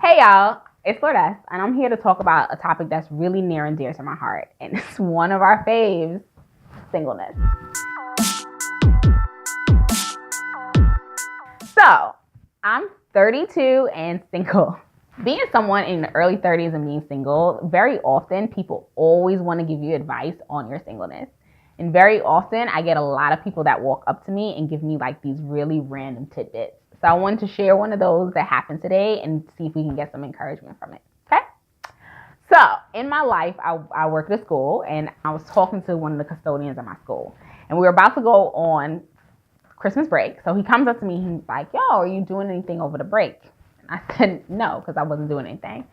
Hey y'all, it's Lourdes, and I'm here to talk about a topic that's really near and dear to my heart, and it's one of our faves, singleness. So, I'm 32 and single. Being someone in the early 30s and being single, very often people always want to give you advice on your singleness. And very often I get a lot of people that walk up to me and give me like these really random tidbits. So I wanted to share one of those that happened today and see if we can get some encouragement from it. Okay? So in my life, I work at a school, and I was talking to one of the custodians at my school, and we were about to go on Christmas break. So he comes up to me and he's like, yo, are you doing anything over the break? And I said no, because I wasn't doing anything.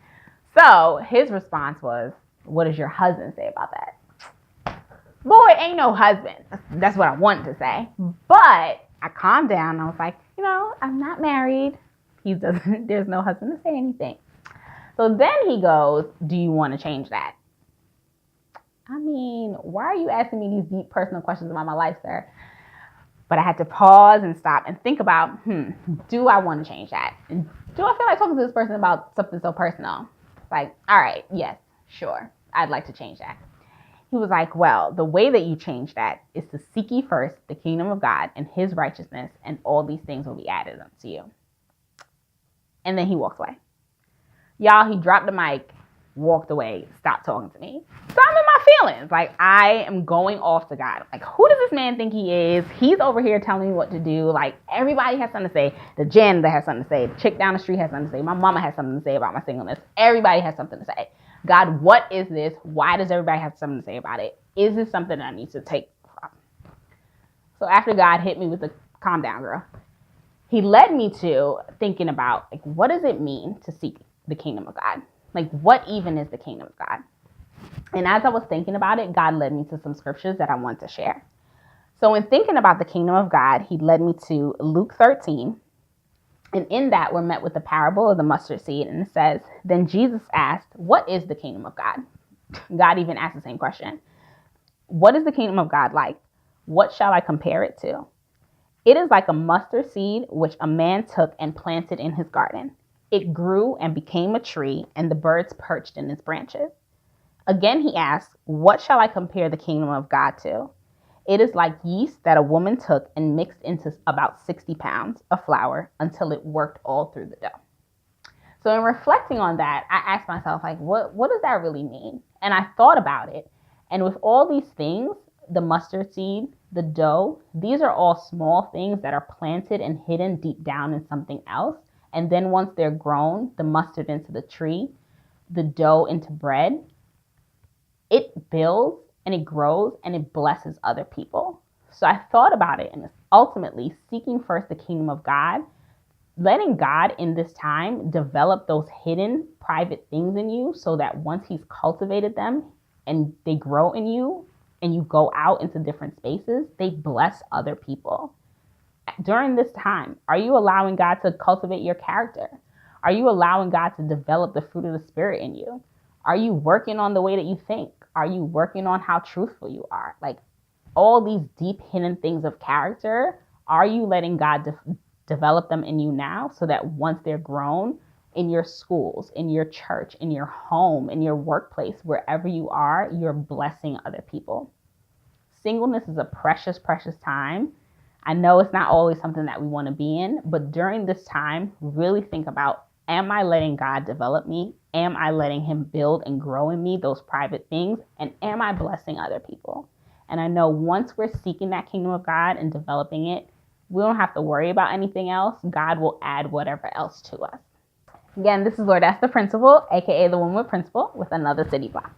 So his response was, what does your husband say about that? Boy, ain't no husband. That's what I wanted to say. But I calmed down. I was like, I'm not married. There's no husband to say anything. So then he goes, do you want to change that? I mean, why are you asking me these deep personal questions about my life, sir? But I had to pause and stop and think about, do I want to change that? And do I feel like talking to this person about something so personal? Like, all right, yes, sure. I'd like to change that. He was like, well, the way that you change that is to seek ye first the kingdom of God and his righteousness, and all these things will be added unto you. And then he walked away. Y'all, he dropped the mic, walked away, stopped talking to me. So I'm in my feelings. Like, I am going off to God. Like, who does this man think he is? He's over here telling me what to do. Like, everybody has something to say. The janitor has something to say. The chick down the street has something to say. My mama has something to say about my singleness. Everybody has something to say. God, what is this? Why does everybody have something to say about it? Is this something that I need to take from? So after God hit me with the calm down, girl, he led me to thinking about, like, what does it mean to seek the kingdom of God? Like, what even is the kingdom of God? And as I was thinking about it, God led me to some scriptures that I want to share. So in thinking about the kingdom of God, he led me to Luke 13. And in that, we're met with the parable of the mustard seed. And it says, then Jesus asked, what is the kingdom of God? God even asked the same question. What is the kingdom of God like? What shall I compare it to? It is like a mustard seed, which a man took and planted in his garden. It grew and became a tree, and the birds perched in its branches. Again, he asked, what shall I compare the kingdom of God to? It is like yeast that a woman took and mixed into about 60 pounds of flour until it worked all through the dough. So in reflecting on that, I asked myself, like, what does that really mean? And I thought about it. And with all these things, the mustard seed, the dough, these are all small things that are planted and hidden deep down in something else. And then once they're grown, the mustard into the tree, the dough into bread, it builds and it grows and it blesses other people. So I thought about it, and it's ultimately seeking first the kingdom of God, letting God in this time develop those hidden private things in you so that once he's cultivated them and they grow in you and you go out into different spaces, they bless other people. During this time, are you allowing God to cultivate your character? Are you allowing God to develop the fruit of the Spirit in you? Are you working on the way that you think? Are you working on how truthful you are? Like, all these deep hidden things of character, are you letting God develop them in you now so that once they're grown in your schools, in your church, in your home, in your workplace, wherever you are, you're blessing other people? Singleness is a precious, precious time. I know it's not always something that we want to be in, but during this time, really think about, am I letting God develop me? Am I letting him build and grow in me those private things? And am I blessing other people? And I know once we're seeking that kingdom of God and developing it, we don't have to worry about anything else. God will add whatever else to us. Again, this is Lourdes the Principal, aka the Woman with Principal, with another City Block.